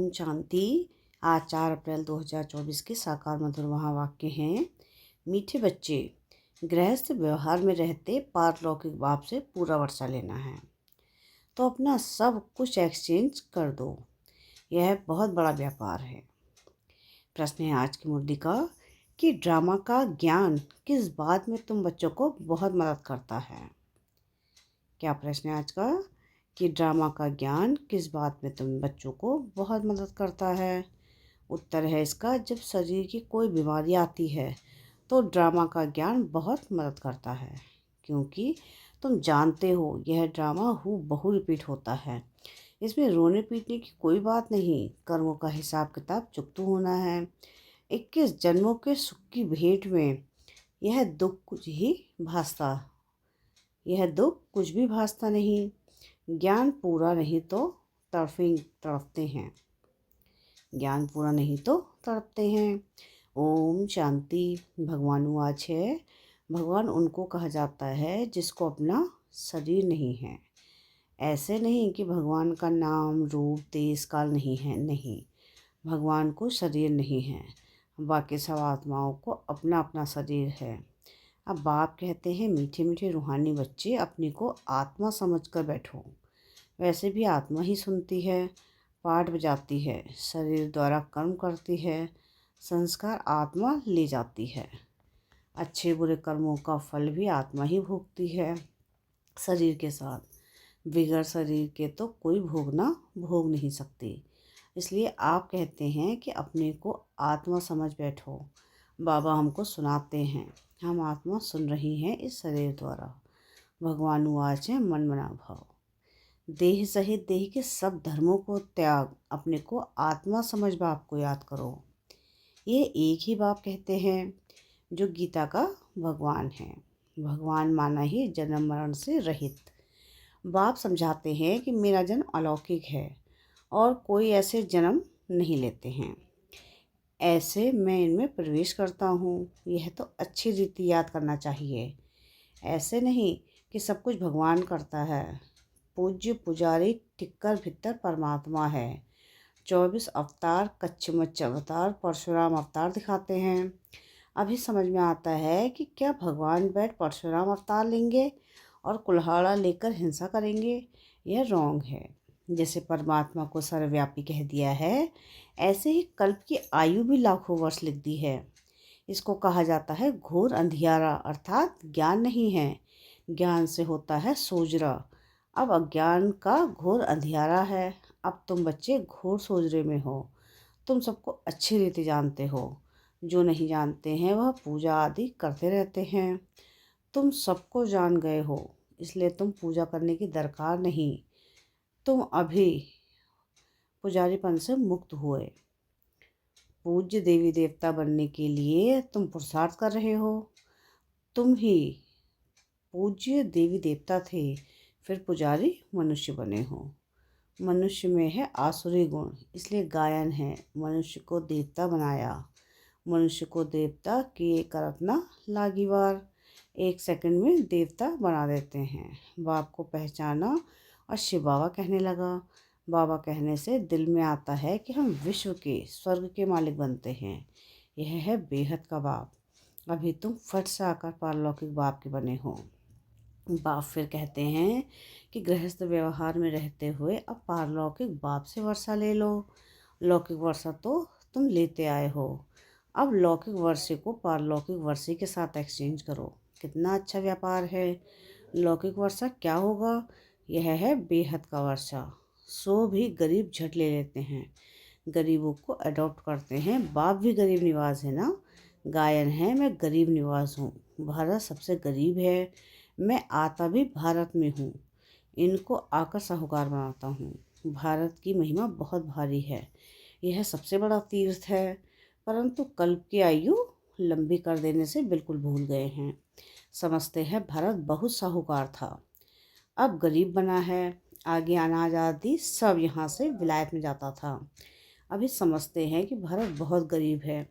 ओम शांति। आज 4 अप्रैल 2024 के साकार मधुर महावाक्य हैं। मीठे बच्चे, गृहस्थ व्यवहार में रहते पारलौकिक बाप से पूरा वर्षा लेना है तो अपना सब कुछ एक्सचेंज कर दो। यह बहुत बड़ा व्यापार है। प्रश्न है आज की मुद्दी का कि ड्रामा का ज्ञान किस बात में तुम बच्चों को बहुत मदद करता है। क्या प्रश्न है आज का कि ड्रामा का ज्ञान किस बात में तुम बच्चों को बहुत मदद करता है। उत्तर है इसका, जब शरीर की कोई बीमारी आती है तो ड्रामा का ज्ञान बहुत मदद करता है, क्योंकि तुम जानते हो यह ड्रामा हूबहू रिपीट होता है। इसमें रोने पीटने की कोई बात नहीं, कर्मों का हिसाब किताब चुकता होना है। 21 जन्मों के सुख की भेंट में यह दुख कुछ भी भासता नहीं। ज्ञान पूरा नहीं तो तड़पते हैं। ज्ञान पूरा नहीं तो तड़पते हैं। ओम शांति। भगवान वाच है। भगवान उनको कहा जाता है जिसको अपना शरीर नहीं है। ऐसे नहीं कि भगवान का नाम रूप देश काल नहीं है, नहीं, भगवान को शरीर नहीं है। बाकी सब आत्माओं को अपना अपना शरीर है। अब बाप कहते हैं, मीठे मीठे रूहानी बच्चे, अपने को आत्मा समझकर बैठो। वैसे भी आत्मा ही सुनती है, पाठ बजाती है, शरीर द्वारा कर्म करती है, संस्कार आत्मा ले जाती है। अच्छे बुरे कर्मों का फल भी आत्मा ही भोगती है शरीर के साथ। बिगड़ शरीर के तो कोई भोग नहीं सकती। इसलिए आप कहते हैं कि अपने को आत्मा समझ बैठो। बाबा हमको सुनाते हैं, हम आत्मा सुन रही हैं इस शरीर द्वारा। भगवान वाच है, मन मना भाव। देह सहित देह के सब धर्मों को त्याग, अपने को आत्मा समझ बाप को याद करो। ये एक ही बाप कहते हैं जो गीता का भगवान है। भगवान माना ही जन्म मरण से रहित। बाप समझाते हैं कि मेरा जन्म अलौकिक है और कोई ऐसे जन्म नहीं लेते हैं। ऐसे मैं इनमें प्रवेश करता हूँ। यह तो अच्छी रीति याद करना चाहिए। ऐसे नहीं कि सब कुछ भगवान करता है। पूज्य पुजारी टिक्कर भीतर परमात्मा है। 24 अवतार कच्चमच्च अवतार परशुराम अवतार दिखाते हैं। अभी समझ में आता है कि क्या भगवान बैठ परशुराम अवतार लेंगे और कुल्हाड़ा लेकर हिंसा करेंगे। यह रॉन्ग है। जैसे परमात्मा को सर्वव्यापी कह दिया है, ऐसे ही कल्प की आयु भी लाखों वर्ष लिख दी है। इसको कहा जाता है घोर अंधियारा, अर्थात ज्ञान नहीं है। ज्ञान से होता है सोजरा। अब अज्ञान का घोर अंधियारा है। अब तुम बच्चे घोर सोजरे में हो। तुम सबको अच्छी रीति जानते हो। जो नहीं जानते हैं वह पूजा आदि करते रहते हैं। तुम सबको जान गए हो, इसलिए तुम पूजा करने की दरकार नहीं। तुम अभी पुजारीपन से मुक्त हुए। पूज्य देवी देवता बनने के लिए तुम पुरुषार्थ कर रहे हो। तुम ही पूज्य देवी देवता थे, फिर पुजारी मनुष्य बने हो। मनुष्य में है आसुरी गुण, इसलिए गायन है, मनुष्य को देवता बनाया। मनुष्य को देवता किए करत ना लागी वार। 1 सेकंड में देवता बना देते हैं। बाप को पहचाना और शिव बाबा कहने लगा। बाबा कहने से दिल में आता है कि हम विश्व के स्वर्ग के मालिक बनते हैं। यह है बेहद का बाप। अभी तुम फट से आकर पारलौकिक बाप के बने हो। बाप फिर कहते हैं कि गृहस्थ व्यवहार में रहते हुए अब पारलौकिक बाप से वर्षा ले लो। लौकिक वर्षा तो तुम लेते आए हो, अब लौकिक वर्षे को पारलौकिक वर्षे के साथ एक्सचेंज करो। कितना अच्छा व्यापार है। लौकिक वर्षा क्या होगा? यह है बेहद का वर्षा। सो भी गरीब झट ले लेते हैं, गरीबों को अडॉप्ट करते हैं। बाप भी गरीब निवाज है ना। गायन है, मैं गरीब निवाज हूँ। भारत सबसे गरीब है। मैं आता भी भारत में हूँ। इनको आकर साहूकार बनाता हूँ। भारत की महिमा बहुत भारी है। यह सबसे बड़ा तीर्थ है, परंतु कल्प की आयु लंबी कर देने से बिल्कुल भूल गए हैं। समझते हैं भारत बहुत साहूकार था, अब गरीब बना है। आगे अनाज आदि सब यहाँ से विलायत में जाता था। अभी समझते हैं कि भारत बहुत गरीब है,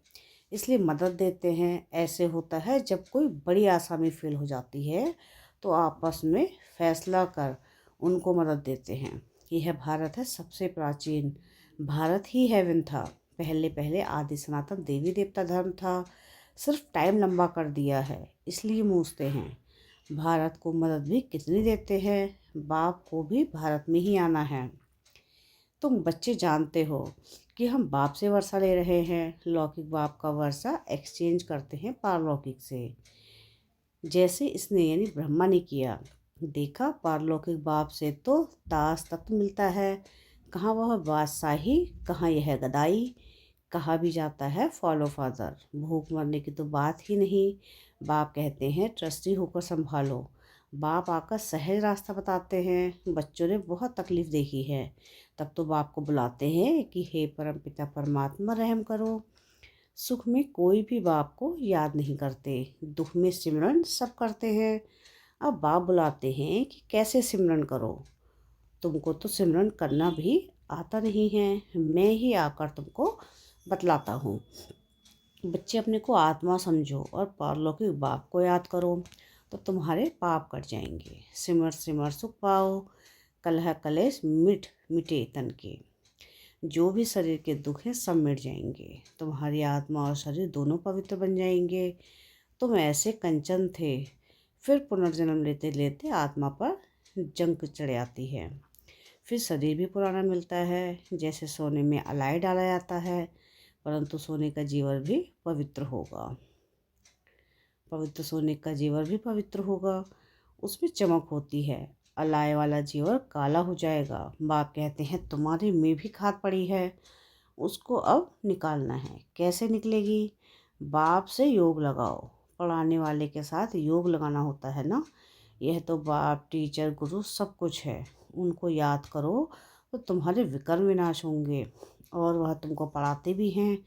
इसलिए मदद देते हैं। ऐसे होता है जब कोई बड़ी आसामी फेल हो जाती है तो आपस में फैसला कर उनको मदद देते हैं। यह भारत है सबसे प्राचीन। भारत ही हेवन था। पहले पहले आदि सनातन देवी देवता धर्म था। सिर्फ टाइम लंबा कर दिया है इसलिए मूझते हैं। भारत को मदद भी कितनी देते हैं। बाप को भी भारत में ही आना है। तुम बच्चे जानते हो कि हम बाप से वर्षा ले रहे हैं। लौकिक बाप का वर्षा एक्सचेंज करते हैं पारलौकिक से, जैसे इसने यानी ब्रह्मा ने किया। देखा, पारलौकिक बाप से तो दास तत्व मिलता है। कहाँ वह बादशाही, कहाँ यह गदाई। कहा भी जाता है फॉलो फादर। भूख मरने की तो बात ही नहीं। बाप कहते हैं ट्रस्टी होकर संभालो। बाप आकर सहज रास्ता बताते हैं। बच्चों ने बहुत तकलीफ देखी है, तब तो बाप को बुलाते हैं कि हे परम पिता परमात्मा रहम करो। सुख में कोई भी बाप को याद नहीं करते, दुख में सिमरन सब करते हैं। अब बाप बुलाते हैं कि कैसे सिमरन करो। तुमको तो सिमरन करना भी आता नहीं है, मैं ही आकर तुमको बतलाता हूँ। बच्चे अपने को आत्मा समझो और पारलौकिक बाप को याद करो, तो तुम्हारे पाप कट जाएंगे। सिमर सिमर सुख पाओ, कलह कलेश मिटे तन के। जो भी शरीर के दुख हैं सब मिट जाएंगे। तुम्हारी आत्मा और शरीर दोनों पवित्र बन जाएंगे। तुम ऐसे कंचन थे, फिर पुनर्जन्म लेते लेते आत्मा पर जंग चढ़ आती है। फिर शरीर भी पुराना मिलता है। जैसे सोने में अलाई डाला जाता है, परंतु सोने का जीवर भी पवित्र होगा। पवित्र सोने का जीवर भी पवित्र होगा, उसमें चमक होती है। अलाय वाला जीवर काला हो जाएगा। बाप कहते हैं तुम्हारे में भी खाद पड़ी है, उसको अब निकालना है। कैसे निकलेगी? बाप से योग लगाओ। पढ़ाने वाले के साथ योग लगाना होता है ना। यह तो बाप, टीचर, गुरु सब कुछ है। उनको याद करो तो तुम्हारे विकर्म विनाश होंगे। और वह तुमको पढ़ाते भी हैं।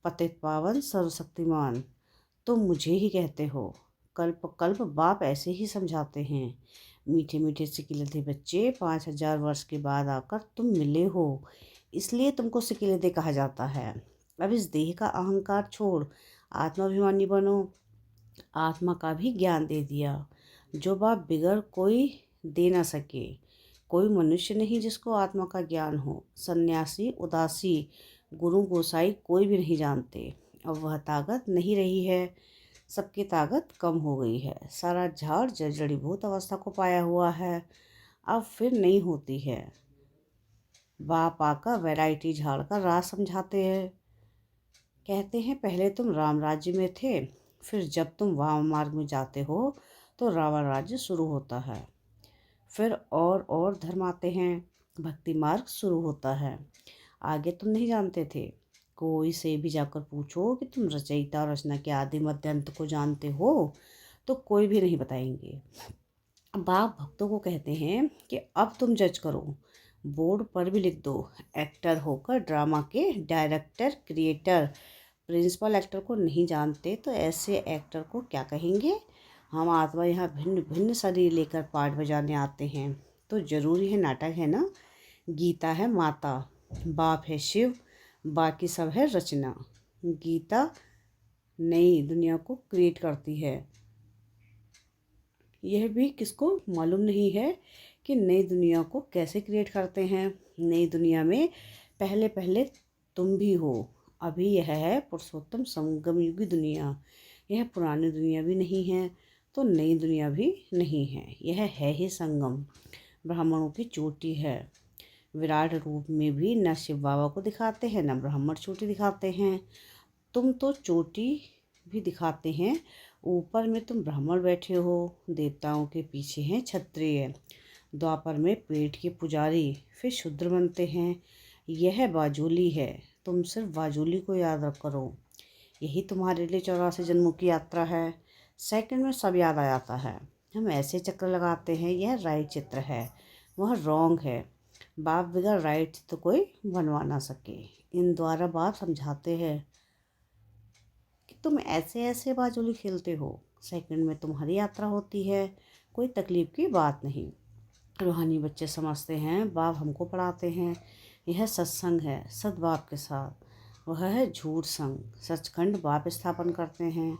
पतित पावन सर्वशक्तिमान तुम मुझे ही कहते हो। कल्प कल्प बाप ऐसे ही समझाते हैं। मीठे मीठे सिकिलधे बच्चे 5000 वर्ष के बाद आकर तुम मिले हो, इसलिए तुमको सिकिलधे कहा जाता है। अब इस देह का अहंकार छोड़ आत्माभिमानी बनो। आत्मा का भी ज्ञान दे दिया, जो बाप बिगड़ कोई दे ना सके। कोई मनुष्य नहीं जिसको आत्मा का ज्ञान हो। सन्यासी, उदासी, गुरु गोसाई कोई भी नहीं जानते। अब वह ताकत नहीं रही है। सबकी ताकत कम हो गई है। सारा झाड़ जड़ीभूत अवस्था को पाया हुआ है, अब फिर नहीं होती है। बाप आकर वैरायटी झाड़ का राज समझाते हैं। कहते हैं पहले तुम राम राज्य में थे, फिर जब तुम वाम मार्ग में जाते हो तो रावण राज्य शुरू होता है। फिर और धर्म आते हैं, भक्ति मार्ग शुरू होता है। आगे तुम नहीं जानते थे। कोई से भी जाकर पूछो कि तुम रचयिता रचना के आदि मध्य अंत को जानते हो, तो कोई भी नहीं बताएंगे। बाप भक्तों को कहते हैं कि अब तुम जज करो। बोर्ड पर भी लिख दो, एक्टर होकर ड्रामा के डायरेक्टर, क्रिएटर, प्रिंसिपल एक्टर को नहीं जानते तो ऐसे एक्टर को क्या कहेंगे। हम आत्मा यहाँ भिन्न भिन्न शरीर लेकर पाठ बजाने आते हैं, तो जरूरी है नाटक है ना। गीता है माता, बाप है शिव, बाकी सब है रचना। गीता नई दुनिया को क्रिएट करती है। यह भी किसको मालूम नहीं है कि नई दुनिया को कैसे क्रिएट करते हैं। नई दुनिया में पहले पहले तुम भी हो। अभी यह है पुरुषोत्तम संगम युगी दुनिया। यह पुरानी दुनिया भी नहीं है तो नई दुनिया भी नहीं है। यह है ही संगम, ब्राह्मणों की चोटी है। विराट रूप में भी न शिव बाबा को दिखाते हैं न ब्राह्मण चोटी दिखाते हैं। तुम तो चोटी भी दिखाते हैं, ऊपर में तुम ब्राह्मण बैठे हो। देवताओं के पीछे हैं क्षत्रिय। द्वापर में पेट के पुजारी, फिर शूद्र बनते हैं। यह बाजूली है, तुम सिर्फ बाजूली को याद रख करो। यही तुम्हारे लिए 84 जन्मों की यात्रा है। सेकंड में सब याद आ जाता है। हम ऐसे चक्र लगाते हैं, यह राइट चित्र है, वह रॉन्ग है। बाप बगैर राइट चित्र कोई बनवा ना सके। इन द्वारा बाप समझाते हैं कि तुम ऐसे ऐसे बाजूली खेलते हो। सेकंड में तुम्हारी यात्रा होती है, कोई तकलीफ की बात नहीं। रूहानी बच्चे समझते हैं बाप हमको पढ़ाते हैं। यह सत्संग है सद्बाप के साथ, वह है झूठ संग। सचखंड बाप स्थापन करते हैं।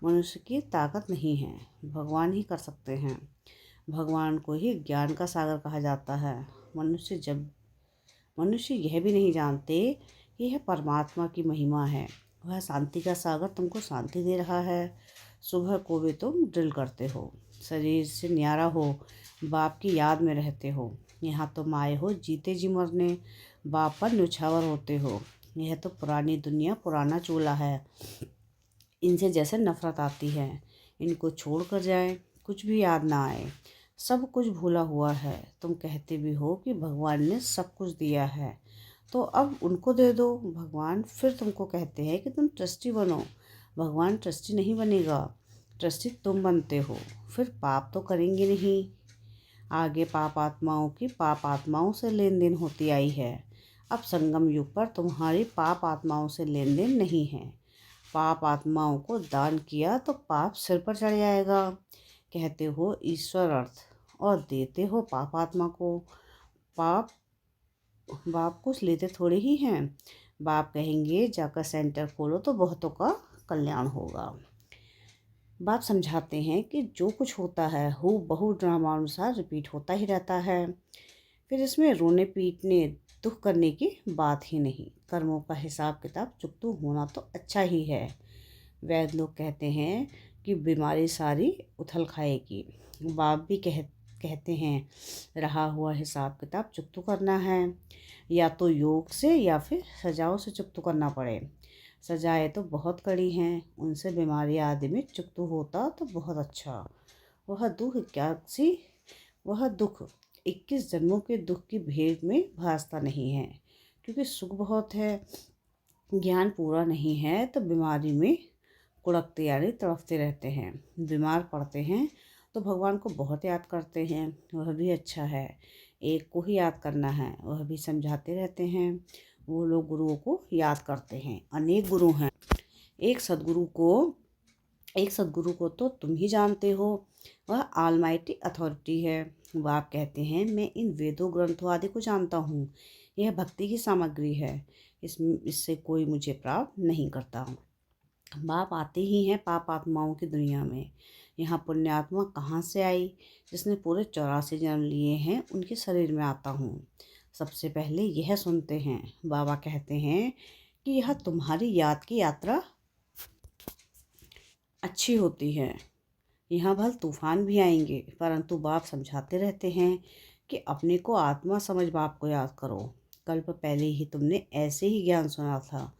मनुष्य की ताकत नहीं है, भगवान ही कर सकते हैं। भगवान को ही ज्ञान का सागर कहा जाता है। मनुष्य यह भी नहीं जानते कि यह परमात्मा की महिमा है। वह शांति का सागर तुमको शांति दे रहा है। सुबह को भी तुम ड्रिल करते हो, शरीर से न्यारा हो, बाप की याद में रहते हो। यहाँ तुम आए हो जीते जी मरने, बाप पर न्यौछावर होते हो। यह तो पुरानी दुनिया, पुराना चूल्हा है। इनसे जैसे नफरत आती है, इनको छोड़ कर जाए, कुछ भी याद ना आए, सब कुछ भूला हुआ है। तुम कहते भी हो कि भगवान ने सब कुछ दिया है तो अब उनको दे दो। भगवान फिर तुमको कहते हैं कि तुम ट्रस्टी बनो। भगवान ट्रस्टी नहीं बनेगा, ट्रस्टी तुम बनते हो। फिर पाप तो करेंगे नहीं। आगे पाप आत्माओं से लेन देन होती आई है। अब संगम युग पर तुम्हारी पाप आत्माओं से लेन देन नहीं है। पाप आत्माओं को दान किया तो पाप सिर पर चढ़ जाएगा। कहते हो ईश्वर अर्थ और देते हो पाप आत्मा को। पाप बाप कुछ लेते थोड़े ही हैं। बाप कहेंगे जाकर सेंटर खोलो तो बहुतों का कल्याण होगा। बाप समझाते हैं कि जो कुछ होता है हू बहु ड्रामानुसार रिपीट होता ही रहता है। फिर इसमें रोने पीटने दुख करने की बात ही नहीं। कर्मों का हिसाब किताब चुकतू होना तो अच्छा ही है। वैद्य लोग कहते हैं कि बीमारी सारी उथल खाएगी। बाप भी कहते हैं रहा हुआ हिसाब किताब चुकतू करना है, या तो योग से या फिर सजाओं से चुकतू करना पड़े। सजाएं तो बहुत कड़ी हैं, उनसे बीमारी आदि में चुकतू होता तो बहुत अच्छा। वह दुख 21 जन्मों के दुख की भेद में भासता नहीं है, क्योंकि सुख बहुत है। ज्ञान पूरा नहीं है तो बीमारी में कुड़कते यानी तड़पते रहते हैं। बीमार पड़ते हैं तो भगवान को बहुत याद करते हैं, वह भी अच्छा है। एक को ही याद करना है, वह भी समझाते रहते हैं। वो लोग गुरुओं को याद करते हैं। अनेक गुरु हैं, एक सदगुरु को तो तुम ही जानते हो, वह ऑलमाइटी अथॉरिटी है। बाप कहते हैं मैं इन वेदों ग्रंथों आदि को जानता हूँ, यह भक्ति की सामग्री है, इससे कोई मुझे प्राप्त नहीं करता। बाप आते ही हैं पाप आत्माओं की दुनिया में। यहाँ पुण्यात्मा कहाँ से आई? जिसने पूरे 84 जन्म लिए हैं उनके शरीर में आता हूँ। सबसे पहले यह सुनते हैं। बाबा कहते हैं कि यह तुम्हारी याद की यात्रा अच्छी होती है। यहाँ भल तूफान भी आएंगे, परंतु बाप समझाते रहते हैं कि अपने को आत्मा समझ बाप को याद करो। कल्प पहले ही तुमने ऐसे ही ज्ञान सुना था।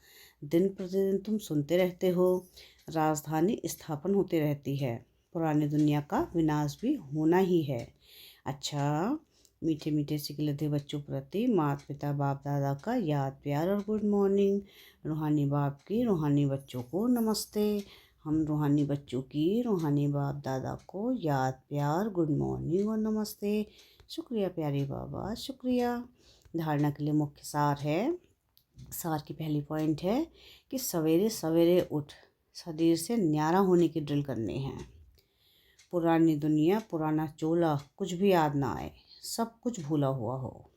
दिन प्रतिदिन तुम सुनते रहते हो। राजधानी स्थापन होती रहती है, पुरानी दुनिया का विनाश भी होना ही है। अच्छा, मीठे मीठे सिकलते बच्चों प्रति माता पिता बाप दादा का याद प्यार और गुड मॉर्निंग। रूहानी बाप की रूहानी बच्चों को नमस्ते। हम रूहानी बच्चों की रूहानी बाप दादा को याद प्यार गुड मॉर्निंग और नमस्ते। शुक्रिया प्यारे बाबा, शुक्रिया। धारणा के लिए मुख्य सार है। सार की पहली पॉइंट है कि सवेरे सवेरे उठ शरीर से न्यारा होने की ड्रिल करनी है। पुरानी दुनिया, पुराना चोला कुछ भी याद ना आए, सब कुछ भूला हुआ हो।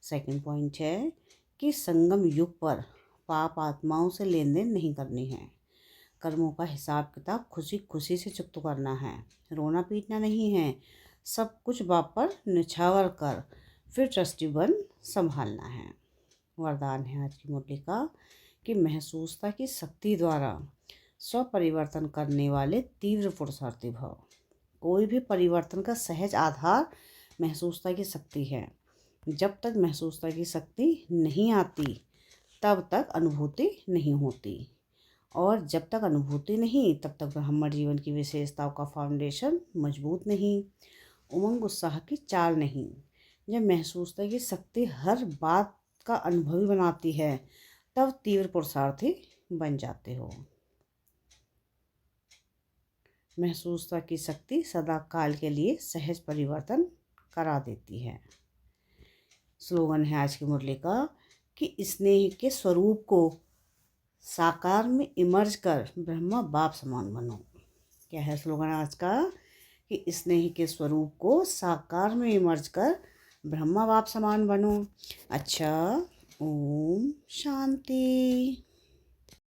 सेकंड पॉइंट है कि संगम युग पर पाप आत्माओं से लेन देन नहीं करनी है। कर्मों का हिसाब किताब खुशी खुशी से चुकता करना है, रोना पीटना नहीं है। सब कुछ बाप पर निछावर कर फिर ट्रस्टी बन संभालना है। वरदान है आज की मुरली का कि महसूसता की शक्ति द्वारा स्व परिवर्तन करने वाले तीव्र पुरुषार्थी भव। कोई भी परिवर्तन का सहज आधार महसूसता की शक्ति है। जब तक महसूसता की शक्ति नहीं आती तब तक अनुभूति नहीं होती, और जब तक अनुभूति नहीं तब तक ब्राह्मण जीवन की विशेषताओं का फाउंडेशन मजबूत नहीं, उमंग उत्साह की चाल नहीं। जब महसूसता की शक्ति हर बात का अनुभवी बनाती है तब तीव्र पुरुषार्थी बन जाते हो। महसूसता की शक्ति सदा काल के लिए सहज परिवर्तन करा देती है। स्लोगन है आज की मुरली का कि स्नेह के स्वरूप को साकार में इमर्ज कर ब्रह्मा बाप समान बनो। क्या है स्लोगन आज का? कि स्नेह के स्वरूप को साकार में इमर्ज कर ब्रह्मा बाप समान बनो। अच्छा, ओम शांति।